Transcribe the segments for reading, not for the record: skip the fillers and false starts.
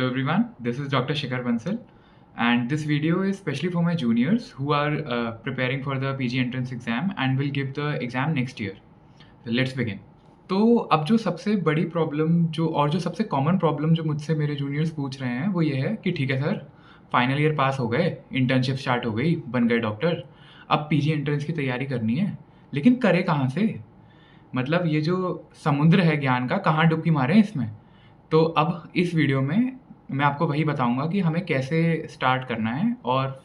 everyone, this is Dr. Shikhar Bansal, and this video is specially for my juniors who are preparing for the PG entrance exam and will give the exam next year. So let's begin. तो अब जो सबसे बड़ी problem जो सबसे common problem जो मुझसे मेरे जूनियर्स पूछ रहे हैं वो ये है कि ठीक है सर, फाइनल ईयर पास हो गए, इंटर्नशिप स्टार्ट हो गई, बन गए डॉक्टर, अब पीजी एंट्रेंस की तैयारी करनी है, लेकिन करे कहाँ से? मतलब ये जो समुद्र है ज्ञान का, कहाँ डुबकी मारें इसमें? तो अब इस वीडियो में मैं आपको वही बताऊंगा कि हमें कैसे स्टार्ट करना है और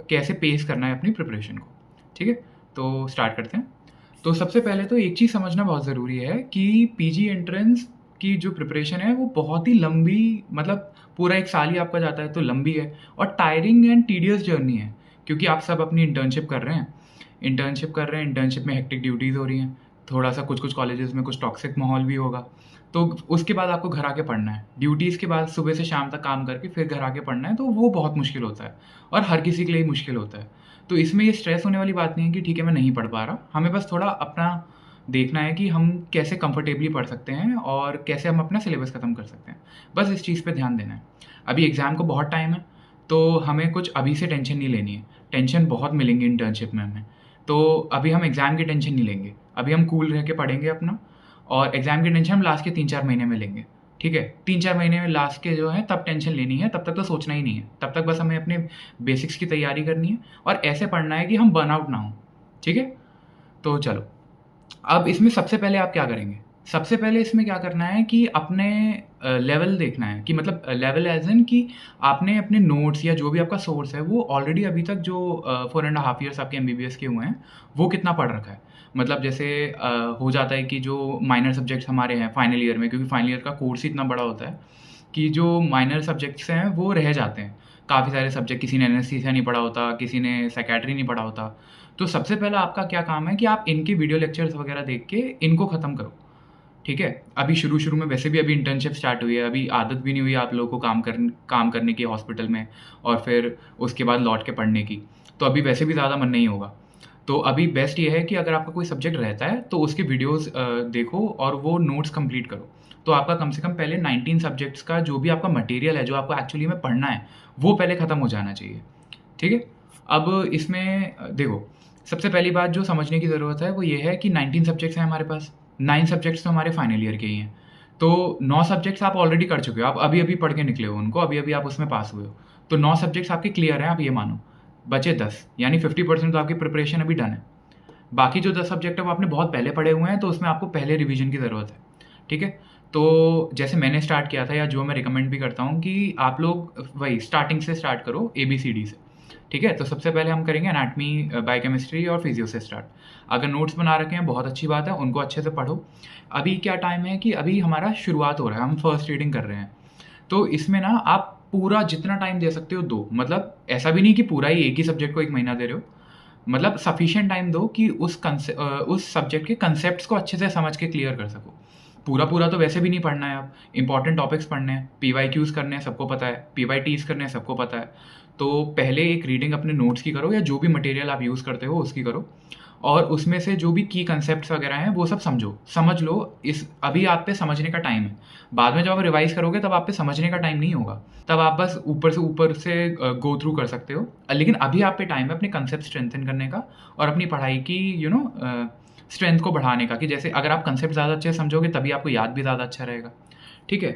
कैसे पेस करना है अपनी प्रिपरेशन को। ठीक है, तो स्टार्ट करते हैं। तो सबसे पहले तो एक चीज़ समझना बहुत ज़रूरी है कि पीजी एंट्रेंस की जो प्रिपरेशन है वो बहुत ही लंबी, मतलब पूरा एक साल ही आपका जाता है, तो लंबी है और टायरिंग एंड टीडियस जर्नी है, क्योंकि आप सब अपनी इंटर्नशिप कर रहे हैं। इंटर्नशिप में हेक्टिक ड्यूटीज़ हो रही हैं, थोड़ा सा कुछ कॉलेजेस में कुछ टॉक्सिक माहौल भी होगा, तो उसके बाद आपको घर आके पढ़ना है। ड्यूटीज़ के बाद सुबह से शाम तक काम करके फिर घर आके पढ़ना है, तो वो बहुत मुश्किल होता है और हर किसी के लिए मुश्किल होता है। तो इसमें ये स्ट्रेस होने वाली बात नहीं है कि ठीक है मैं नहीं पढ़ पा रहा, हमें बस थोड़ा अपना देखना है कि हम कैसे कंफर्टेबली पढ़ सकते हैं और कैसे हम अपना सिलेबस ख़त्म कर सकते हैं। बस इस चीज़ पे ध्यान देना है। अभी एग्ज़ाम को बहुत टाइम है, तो हमें कुछ अभी से टेंशन नहीं लेनी है। टेंशन बहुत मिलेंगी इंटर्नशिप में हमें, तो अभी हम एग्ज़ाम की टेंशन नहीं लेंगे। अभी हम कूल रह के पढ़ेंगे अपना, और एग्ज़ाम की टेंशन हम लास्ट के 3-4 महीने में लेंगे। ठीक है, 3-4 महीने में लास्ट के जो है तब टेंशन लेनी है, तब तक तो सोचना ही नहीं है। तब तक बस हमें अपने बेसिक्स की तैयारी करनी है और ऐसे पढ़ना है कि हम बर्नआउट ना हो। ठीक है, तो चलो अब इसमें सबसे पहले आप क्या करेंगे? सबसे पहले इसमें क्या करना है कि अपने लेवल देखना है, कि मतलब लेवल एज इन कि आपने अपने नोट्स या जो भी आपका सोर्स है वो ऑलरेडी अभी तक जो 4.5 ईयर्स आपके MBBS के हुए हैं वो कितना पढ़ रखा है। मतलब जैसे हो जाता है कि जो माइनर सब्जेक्ट्स हमारे हैं फाइनल ईयर में, क्योंकि फाइनल ईयर का कोर्स ही इतना बड़ा होता है कि जो माइनर सब्जेक्ट्स हैं वो रह जाते हैं। काफ़ी सारे सब्जेक्ट, किसी ने एनेस्थीसिया नहीं पढ़ा होता, किसी ने साइकियाट्री नहीं पढ़ा होता। तो सबसे पहला आपका क्या काम है कि आप इनके वीडियो लेक्चर्स वगैरह देख के इनको ख़त्म करो। ठीक है, अभी शुरू में वैसे भी अभी इंटर्नशिप स्टार्ट हुई है, अभी आदत भी नहीं हुई आप लोगों को काम करने की हॉस्पिटल में और फिर उसके बाद लौट के पढ़ने की, तो अभी वैसे भी ज़्यादा मन नहीं होगा। तो अभी बेस्ट ये है कि अगर आपका कोई सब्जेक्ट रहता है तो उसके वीडियोस देखो और वो नोट्स कंप्लीट करो। तो आपका कम से कम पहले 19 सब्जेक्ट्स का जो भी आपका मटेरियल है, जो आपको एक्चुअली में पढ़ना है, वो पहले ख़त्म हो जाना चाहिए। ठीक है, अब इसमें देखो, सबसे पहली बात जो समझने की ज़रूरत है वो ये है कि 19 सब्जेक्ट्स हैं हमारे पास। 9 सब्जेक्ट्स तो हमारे फाइनल ईयर के ही हैं, तो 9 सब्जेक्ट्स आप ऑलरेडी कर चुके हो, आप अभी पढ़ के निकले हो उनको, अभी आप उसमें पास हुए हो, तो 9 सब्जेक्ट्स आपके क्लियर हैं, आप ये मानो। बचे 10, यानी 50% तो आपकी प्रिपरेशन अभी डन है। बाकी जो 10 सब्जेक्ट है वो आपने बहुत पहले पढ़े हुए हैं, तो उसमें आपको पहले रिवीजन की ज़रूरत है। ठीक है, तो जैसे मैंने स्टार्ट किया था, या जो मैं रिकमेंड भी करता हूँ कि आप लोग वही स्टार्टिंग से स्टार्ट करो, ABCD से। ठीक है, तो सबसे पहले हम करेंगे एनाटमी, बायोकेमिस्ट्री और फिजियो से स्टार्ट। अगर नोट्स बना रखे हैं बहुत अच्छी बात है, उनको अच्छे से पढ़ो। अभी क्या टाइम है कि अभी हमारा शुरुआत हो रहा है, हम फर्स्ट रीडिंग कर रहे हैं, तो इसमें ना आप पूरा जितना टाइम दे सकते हो दो। मतलब ऐसा भी नहीं कि पूरा ही एक ही सब्जेक्ट को 1 महीना दे रहे हो, मतलब सफिशिएंट टाइम दो कि उस सब्जेक्ट के कंसेप्ट्स को अच्छे से समझ के क्लियर कर सको। पूरा तो वैसे भी नहीं पढ़ना है, अब इंपॉर्टेंट टॉपिक्स पढ़ने हैं, PYQs करने हैं, सबको पता है, PYTs करने हैं, सबको पता है। तो पहले एक रीडिंग अपने नोट्स की करो, या जो भी मटेरियल आप यूज़ करते हो उसकी करो, और उसमें से जो भी की कंसेप्ट्स वगैरह हैं वो सब समझ लो। अभी आप पे समझने का टाइम है। बाद में जब आप रिवाइज करोगे तब आप पे समझने का टाइम नहीं होगा, तब आप बस ऊपर से गो थ्रू कर सकते हो। लेकिन अभी आप पे टाइम है अपने कंसेप्ट स्ट्रेंथन करने का और अपनी पढ़ाई की स्ट्रेंथ को बढ़ाने का, कि जैसे अगर आप कंसेप्ट ज़्यादा अच्छे से समझोगे तभी आपको याद भी ज़्यादा अच्छा रहेगा। ठीक है,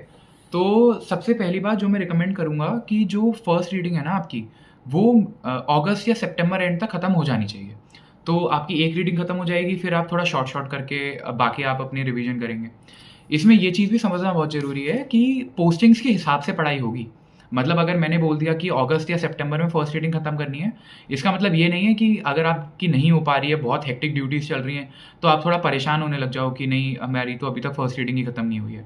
तो सबसे पहली बात जो मैं रिकमेंड करूँगा कि जो फर्स्ट रीडिंग है ना आपकी, वो अगस्त या सितंबर एंड तक ख़त्म हो जानी चाहिए। तो आपकी एक रीडिंग ख़त्म हो जाएगी, फिर आप थोड़ा शॉर्ट करके बाकी आप अपनी रिवीजन करेंगे। इसमें ये चीज़ भी समझना बहुत ज़रूरी है कि पोस्टिंग्स के हिसाब से पढ़ाई होगी। मतलब अगर मैंने बोल दिया कि अगस्त या सितंबर में फर्स्ट रीडिंग ख़त्म करनी है, इसका मतलब ये नहीं है कि अगर आपकी नहीं हो पा रही है, बहुत हेक्टिक ड्यूटीज़ चल रही हैं, तो आप थोड़ा परेशान होने लग जाओ कि नहीं हमारी तो अभी तक फर्स्ट रीडिंग ही ख़त्म नहीं हुई है।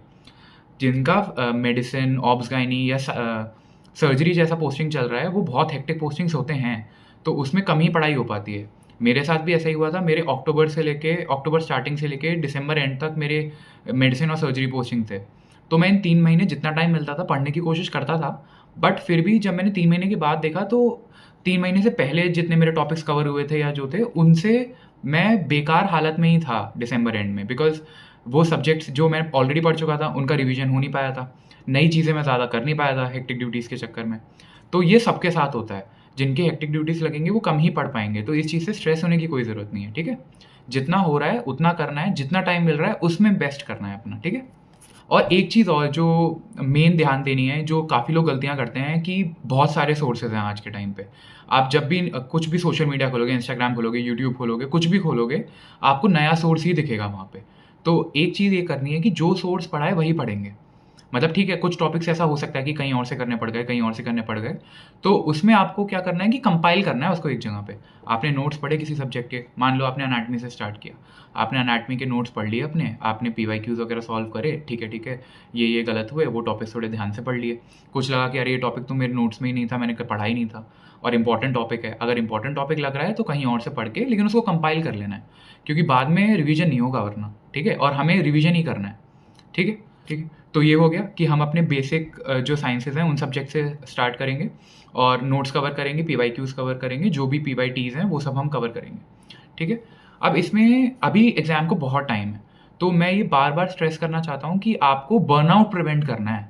जिनका मेडिसिन, ऑब्स गायनी या सर्जरी जैसा पोस्टिंग चल रहा है, वो बहुत हेक्टिक पोस्टिंग्स होते हैं, तो उसमें कम ही पढ़ाई हो पाती है। मेरे साथ भी ऐसा ही हुआ था। मेरे अक्टूबर स्टार्टिंग से लेके दिसंबर एंड तक मेरे मेडिसिन और सर्जरी पोस्टिंग थे, तो मैं इन 3 महीने जितना टाइम मिलता था पढ़ने की कोशिश करता था। बट फिर भी जब मैंने 3 महीने के बाद देखा, तो 3 महीने से पहले जितने मेरे टॉपिक्स कवर हुए थे या जो थे, उनसे मैं बेकार हालत में ही था दिसंबर एंड में, बिकॉज़ वो सब्जेक्ट्स जो मैं ऑलरेडी पढ़ चुका था उनका रिवीजन हो नहीं पाया था। नई चीज़ें मैं ज़्यादा कर नहीं पाया था हेक्टिक ड्यूटीज़ के चक्कर में। तो ये सबके साथ होता है, जिनके हेक्टिक ड्यूटीज़ लगेंगे वो कम ही पढ़ पाएँगे, तो इस चीज़ से स्ट्रेस होने की कोई ज़रूरत नहीं है, ठीक है? जितना हो रहा है उतना करना है, जितना टाइम मिल रहा है उसमें बेस्ट करना है अपना, ठीक है? और एक चीज़ और जो मेन ध्यान देनी है, जो काफ़ी लोग गलतियाँ करते हैं कि बहुत सारे सोर्सेज़ हैं आज के टाइम पे। आप जब भी कुछ भी सोशल मीडिया खोलोगे, इंस्टाग्राम खोलोगे, यूट्यूब खोलोगे, कुछ भी खोलोगे, आपको नया सोर्स ही दिखेगा वहाँ पे। तो एक चीज़ ये करनी है कि जो सोर्स पढ़ा है वही पढ़ेंगे। मतलब ठीक है, कुछ टॉपिक्स ऐसा हो सकता है कि कहीं और से करने पड़ गए, कहीं और से करने पड़ गए। तो उसमें आपको क्या करना है कि कंपाइल करना है उसको एक जगह पे। आपने नोट्स पढ़े किसी सब्जेक्ट के, मान लो आपने एनाटॉमी से स्टार्ट किया। आपने एनाटॉमी के नोट्स पढ़ लिए अपने, आपने पीवाईक्यूज़ वगैरह सॉल्व करे, ठीक है, ये गलत हुए, वो टॉपिक्स थोड़े ध्यान से पढ़ लिए। कुछ लगा कि अरे ये टॉपिक तो मेरे नोट्स में ही नहीं था, मैंने पढ़ा ही नहीं था और इम्पोर्टेंट टॉपिक है। अगर इम्पोर्टेंट टॉपिक लग रहा है तो कहीं और से पढ़ के, लेकिन उसको कंपाइल कर लेना है, क्योंकि बाद में रिवीजन नहीं होगा वरना, ठीक है? और हमें रिवीजन ही करना है, ठीक है? ठीक है, तो ये हो गया कि हम अपने बेसिक जो साइंसेज़ हैं उन सब्जेक्ट से स्टार्ट करेंगे और नोट्स कवर करेंगे, पीवाईक्यूज़ कवर करेंगे, जो भी पीवाईटीज़ हैं वो सब हम कवर करेंगे, ठीक है? अब इसमें अभी एग्ज़ाम को बहुत टाइम है, तो मैं ये बार-बार स्ट्रेस करना चाहता हूँ कि आपको बर्नआउट प्रिवेंट करना है।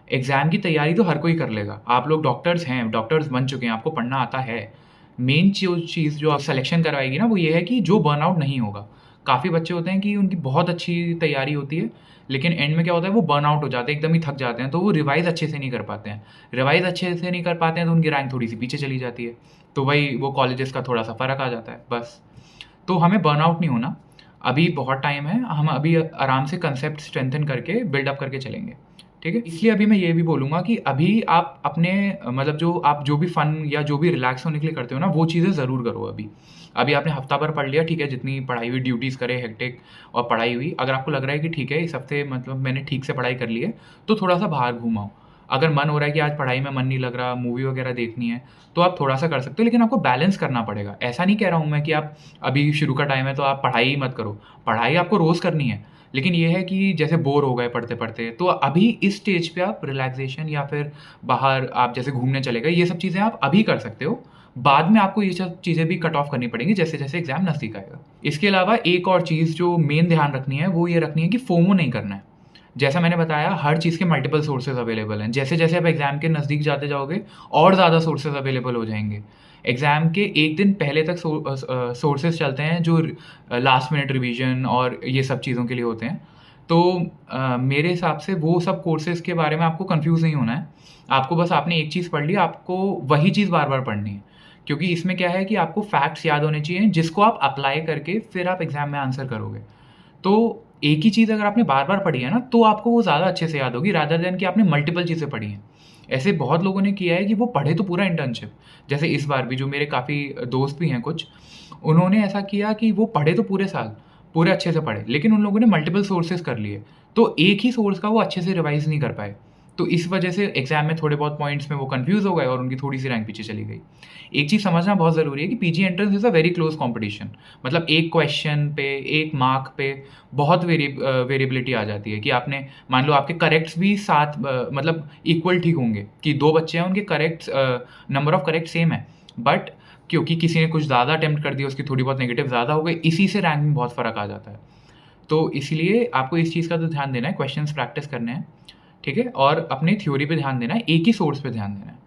एग्ज़ाम की तैयारी तो हर कोई कर लेगा, आप लोग डॉक्टर्स हैं, डॉक्टर्स बन चुके हैं, आपको पढ़ना आता है। मेन चीज़ जो आप सिलेक्शन करवाएगी ना वो ये है कि जो बर्नआउट नहीं होगा। काफ़ी बच्चे होते हैं कि उनकी बहुत अच्छी तैयारी होती है, लेकिन एंड में क्या होता है वो बर्नआउट हो जाते हैं, एकदम ही थक जाते हैं, तो वो रिवाइज़ अच्छे से नहीं कर पाते हैं। रिवाइज़ अच्छे से नहीं कर पाते हैं तो उनकी रैंक थोड़ी-सी पीछे चली जाती है। तो वही वो कॉलेजेस का थोड़ा-सा फ़र्क आ जाता है, बस। तो हमें बर्नआउट नहीं होना, अभी बहुत टाइम है, हम अभी आराम से कंसेप्ट स्ट्रेंथन करके बिल्डअप करके चलेंगे, ठीक है? इसलिए अभी मैं ये भी बोलूँगा कि अभी आप अपने मतलब जो आप जो भी फ़न या जो भी रिलैक्स होने के लिए करते हो ना, वो चीज़ें ज़रूर करो अभी। अभी आपने हफ्ता भर पढ़ लिया, ठीक है, जितनी पढ़ाई हुई, ड्यूटीज़ करे, हेक्टिक और पढ़ाई हुई। अगर आपको लग रहा है कि ठीक है, इस हफ्ते मतलब मैंने ठीक से पढ़ाई कर ली है, तो थोड़ा-सा बाहर घूम आओ। अगर मन हो रहा है कि आज पढ़ाई में मन नहीं लग रहा, मूवी वगैरह देखनी है, तो आप थोड़ा-सा कर सकते हो, लेकिन आपको बैलेंस करना पड़ेगा। ऐसा नहीं कह रहा हूँ मैं कि आप अभी शुरू का टाइम है तो आप पढ़ाई ही मत करो। पढ़ाई आपको रोज़ करनी है, लेकिन ये है कि जैसे बोर हो गए पढ़ते-पढ़ते, तो अभी इस स्टेज पे आप रिलैक्सेशन या फिर बाहर आप जैसे घूमने चले गए, ये सब चीज़ें आप अभी कर सकते हो। बाद में आपको ये सब चीज़ें भी कट ऑफ करनी पड़ेंगी जैसे-जैसे एग्ज़ाम नज़दीक आएगा। इसके अलावा एक और चीज़ जो मेन ध्यान रखनी है, वो ये रखनी है कि फोमो नहीं करना है। जैसा मैंने बताया, हर चीज़ के मल्टीपल सोर्सेज़ अवेलेबल हैं। जैसे-जैसे आप एग्ज़ाम के नज़दीक जाते जाओगे, और ज़्यादा सोर्सेज़ अवेलेबल हो जाएँगे। एग्ज़ाम के 1 दिन पहले तक सोर्सेज़ चलते हैं जो लास्ट मिनट रिवीजन और ये सब चीज़ों के लिए होते हैं। तो मेरे हिसाब से वो सब कोर्सेज़ के बारे में आपको कन्फ्यूज़ नहीं होना है। आपको बस आपने एक चीज़ पढ़ ली, आपको वही चीज़ बार-बार पढ़नी है। क्योंकि इसमें क्या है कि आपको फैक्ट्स याद होने चाहिए, जिसको आप अप्लाई करके फिर आप एग्ज़ाम में आंसर करोगे। तो एक ही चीज़ अगर आपने बार-बार पढ़ी है ना, तो आपको वो ज़्यादा अच्छे से याद होगी रादर देन कि आपने मल्टीपल चीज़ें पढ़ी हैं। ऐसे बहुत लोगों ने किया है कि वो पढ़े तो पूरा इंटर्नशिप, जैसे इस बार भी जो मेरे काफ़ी दोस्त भी हैं कुछ, उन्होंने ऐसा किया कि वो पढ़े तो पूरे साल, पूरे अच्छे से पढ़े, लेकिन उन लोगों ने मल्टीपल सोर्सेज़ कर लिए, तो एक ही सोर्स का वो अच्छे से रिवाइज़ नहीं कर पाए। तो इस वजह से एग्ज़ाम में थोड़े बहुत पॉइंट्स में वो कन्फ्यूज़ हो गए और उनकी थोड़ी-सी रैंक पीछे चली गई। एक चीज़ समझना बहुत ज़रूरी है कि PG entrance is a very close competition. मतलब एक क्वेश्चन पे, एक मार्क पे बहुत वेरिएबिलिटी आ जाती है कि आपने मान लो आपके करेक्ट्स भी साथ मतलब इक्वल ठीक होंगे कि 2 बच्चे हैं, उनके corrects number of correct same है। बट क्योंकि किसी ने कुछ ज़्यादा अटेम्प्ट कर दिया, उसकी थोड़ी बहुत नेगेटिव ज़्यादा हो गई, इसी से रैंक में बहुत फ़र्क आ जाता है। तो इसलिए आपको इस चीज़ का तो ध्यान देना है, क्वेश्चंस प्रैक्टिस करने हैं, ठीक है? और अपनी थ्योरी पे ध्यान देना है, एक ही सोर्स पे ध्यान देना है।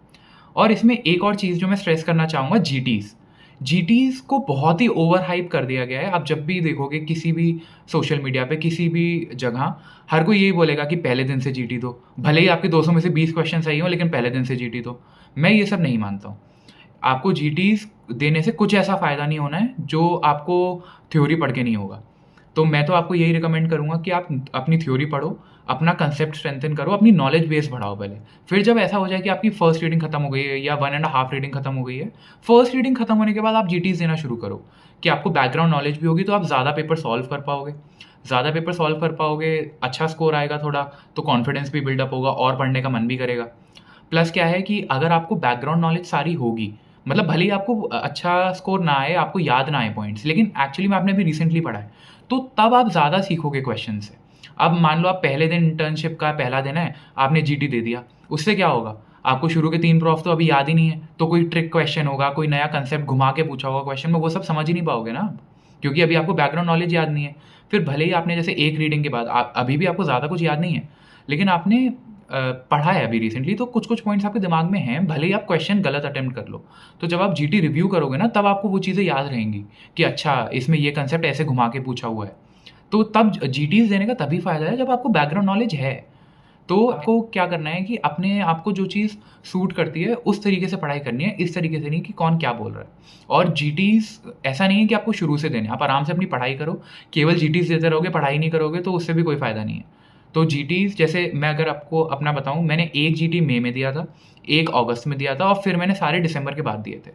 और इसमें एक और चीज़ जो मैं स्ट्रेस करना चाहूँगा, जीटीज़। जीटीज़ को बहुत ही ओवर हाइप कर दिया गया है। आप जब भी देखोगे किसी भी सोशल मीडिया पे, किसी भी जगह, हर कोई यही बोलेगा कि पहले दिन से जीटी दो। भले ही आपके 200 में से 20 क्वेश्चन सही हों, लेकिन पहले दिन से जीटी दो। मैं ये सब नहीं मानता हूँ। आपको जीटीज़ देने से कुछ ऐसा फ़ायदा नहीं होना है, जो आपको थ्योरी पढ़ के नहीं होगा। तो मैं तो आपको यही रिकमेंड करूँगा कि आप अपनी थ्योरी पढ़ो, अपना कंसेप्ट स्ट्रेंथन करो, अपनी नॉलेज बेस बढ़ाओ पहले। फिर जब ऐसा हो जाए कि आपकी फर्स्ट रीडिंग खत्म हो गई है या 1 एंड हाफ रीडिंग खत्म हो गई है, फर्स्ट रीडिंग खत्म होने के बाद आप जीटीज़ देना शुरू करो कि आपको बैकग्राउंड नॉलेज भी होगी, तो आप ज़्यादा पेपर सॉल्व कर पाओगे। ज़्यादा पेपर सॉल्व कर पाओगे, अच्छा स्कोर आएगा थोड़ा, तो कॉन्फिडेंस भी बिल्डअप होगा और पढ़ने का मन भी करेगा। प्लस क्या है कि अगर आपको बैकग्राउंड नॉलेज सारी होगी, मतलब भले ही आपको अच्छा स्कोर ना आए, आपको याद ना आए पॉइंट्स, लेकिन एक्चुअली में आपने अभी रिसेंटली पढ़ा है, तो तब आप ज़्यादा सीखोगे क्वेश्चन से। अब मान लो आप पहले दिन इंटर्नशिप का पहला दिन है, आपने जीटी दे दिया, उससे क्या होगा? आपको शुरू के 3 प्रॉफ तो अभी याद ही नहीं है, तो कोई ट्रिक क्वेश्चन होगा, कोई नया कंसेप्ट घुमा के पूछा होगा क्वेश्चन में, वो सब समझ ही नहीं पाओगे ना आप। क्योंकि अभी आपको बैकग्राउंड नॉलेज याद नहीं है। फिर भले ही आपने जैसे एक रीडिंग के बाद अभी भी आपको ज़्यादा कुछ याद नहीं है, लेकिन आपने पढ़ा है अभी रिसेंटली, तो कुछ-कुछ पॉइंट्स आपके दिमाग में हैं, भले ही आप क्वेश्चन गलत अटेम्प्ट कर लो। तो जब आप जीटी रिव्यू करोगे ना, तब आपको वो चीज़ें याद रहेंगी कि अच्छा, इसमें ये कांसेप्ट ऐसे घुमा के पूछा हुआ है। तो तब जीटीज़ देने का तभी फ़ायदा है जब आपको बैकग्राउंड नॉलेज है। तो आपको क्या करना है कि अपने आप को जो चीज़ सूट करती है, उस तरीके से पढ़ाई करनी है, इस तरीके से नहीं कि कौन क्या बोल रहा है। और जीटीज़ ऐसा नहीं है कि आपको शुरू से देने हैं, आप आराम से अपनी पढ़ाई करो, केवल जीटीज़ देते रहोगे, पढ़ाई नहीं करोगे तो उससे भी कोई फ़ायदा नहीं है। तो जीटीज़ जैसे मैं अगर आपको अपना बताऊँ, मैंने एक जीटी मई में दिया था, एक अगस्त में दिया था और फिर मैंने सारे दिसंबर के बाद दिए थे।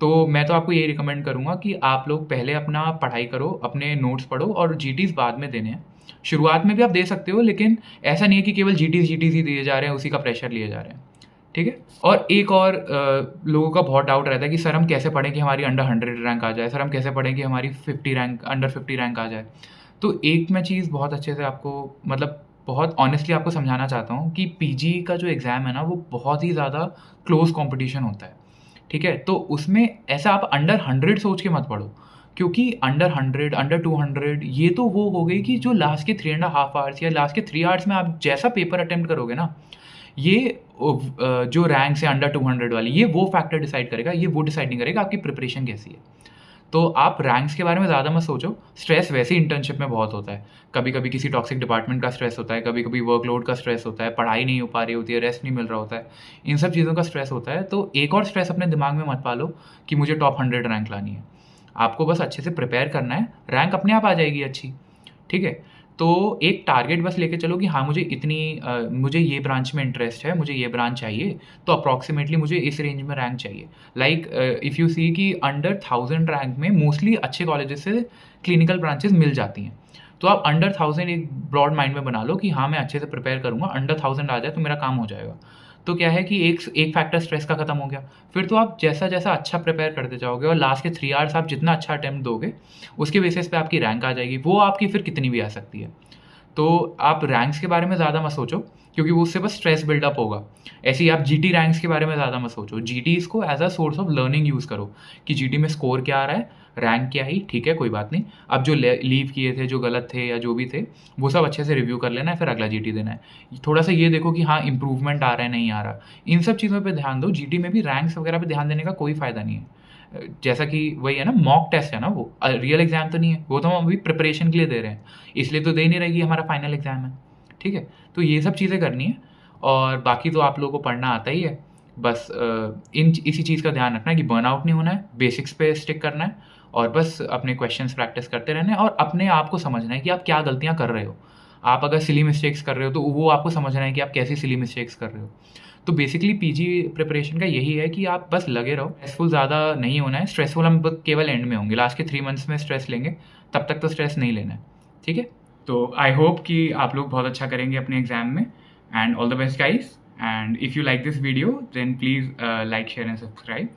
तो मैं तो आपको यही रिकमेंड करूँगा कि आप लोग पहले अपना पढ़ाई करो, अपने नोट्स पढ़ो और जीटीज़ बाद में देने हैं। शुरुआत में भी आप दे सकते हो, लेकिन ऐसा नहीं है कि केवल जीटीज़ ही दिए जा रहे हैं, उसी का प्रेशर लिए जा रहे हैं। ठीक है? और एक और लोगों का बहुत डाउट रहता है कि सर हम कैसे पढ़ें कि हमारी अंडर 100 रैंक आ जाए? सर हम कैसे पढ़ें कि हमारी 50 रैंक अंडर 50 रैंक आ जाए? तो एक मैं चीज़ बहुत अच्छे से आपको मतलब बहुत ऑनेस्टली आपको समझाना चाहता हूँ कि पीजी का जो एग्ज़ाम है ना, वो बहुत ही ज़्यादा क्लोज़ कॉम्पिटिशन होता है। ठीक है? तो उसमें ऐसा आप अंडर 100 सोच के मत पढ़ो, क्योंकि अंडर 100, अंडर 200 ये तो वो हो गई कि जो लास्ट के 3 एंड हाफ आवर्स या लास्ट के 3 आवर्स में आप जैसा पेपर अटेम्प्ट करोगे ना, ये जो रैंक्स है अंडर 200 वाली, ये वो फैक्टर डिसाइड करेगा, ये वो डिसाइड नहीं करेगा आपकी प्रिपरेशन कैसी है। तो आप रैंक्स के बारे में ज़्यादा मत सोचो, स्ट्रेस वैसे ही इंटर्नशिप में बहुत होता है। कभी-कभी किसी टॉक्सिक डिपार्टमेंट का स्ट्रेस होता है, कभी-कभी वर्कलोड का स्ट्रेस होता है, पढ़ाई नहीं हो पा रही होती है, रेस्ट नहीं मिल रहा होता है, इन सब चीज़ों का स्ट्रेस होता है। तो एक और स्ट्रेस अपने दिमाग में मत पालो कि मुझे टॉप 100 रैंक लानी है। आपको बस अच्छे से प्रिपेयर करना है, रैंक अपने आप आ जाएगी अच्छी, ठीक है? तो एक टारगेट बस लेके चलो कि हाँ, मुझे ये ब्रांच में इंटरेस्ट है, मुझे ये ब्रांच चाहिए, तो अप्रॉक्सिमेटली मुझे इस रेंज में रैंक चाहिए। लाइक इफ़ यू सी कि अंडर 1000 रैंक में मोस्टली अच्छे कॉलेजेस से क्लिनिकल ब्रांचेस मिल जाती हैं। तो आप अंडर 1000 एक ब्रॉड माइंड में बना लो कि हाँ, मैं अच्छे से प्रिपेयर करूँगा, अंडर 1000 आ जाए तो मेरा काम हो जाएगा। तो क्या है कि एक फैक्टर स्ट्रेस का खत्म हो गया। फिर तो आप जैसा-जैसा अच्छा प्रिपेयर करते जाओगे और लास्ट के 3 आवर्स आप जितना अच्छा अटेम्प्ट दोगे, उसके बेसिस पे आपकी रैंक आ जाएगी। वो आपकी फिर कितनी भी आ सकती है। तो आप रैंक्स के बारे में ज़्यादा मत सोचो, क्योंकि वो उससे बस स्ट्रेस बिल्डअप होगा। ऐसे ही आप जीटी रैंक्स के बारे में ज़्यादा मत सोचो। जीटीज़ को as a source of learning use करो कि जीटी में स्कोर क्या आ रहा है, रैंक क्या आई, ठीक है, कोई बात नहीं। अब जो लीव किए थे, जो गलत थे या जो भी थे, वो सब अच्छे से रिव्यू कर लेना है, फिर अगला जीटी देना है। थोड़ा-सा ये देखो कि हाँ, इम्प्रूवमेंट आ रहा है, नहीं आ रहा। इन सब चीज़ों पे ध्यान दो। जीटी में भी रैंक्स वगैरह पे ध्यान देने का कोई फ़ायदा नहीं है। जैसा कि वही है ना, मॉक टेस्ट है ना वो, रियल एग्ज़ाम तो नहीं है। वो तो हम अभी प्रिपरेशन के लिए दे रहे हैं, इसलिए तो दे नहीं रहे कि हमारा फाइनल एग्ज़ाम है, ठीक है? तो ये सब चीज़ें करनी है और बाकी तो आप लोगों को पढ़ना आता ही है। बस इसी चीज़ का ध्यान रखना है कि बर्नआउट नहीं होना है, बेसिक्स पे स्टिक करना है और बस अपने क्वेश्चंस प्रैक्टिस करते रहना है और अपने आप को समझना है कि आप क्या गलतियाँ कर रहे हो। आप अगर सिली मिस्टेक्स कर रहे हो, तो वो आपको समझना है कि आप कैसी सिली मिस्टेक्स कर रहे हो। तो बेसिकली पीजी प्रिपरेशन का यही है कि आप बस लगे रहो, स्ट्रेसफुल ज़्यादा नहीं होना है। स्ट्रेसफुल हम केवल एंड में होंगे, लास्ट के 3 मंथ्स में स्ट्रेस लेंगे, तब तक तो स्ट्रेस नहीं लेना है, ठीक है? तो आई होप कि आप लोग बहुत अच्छा करेंगे अपने एग्ज़ाम में and all the best guys. And if you like this video then please like, share and subscribe.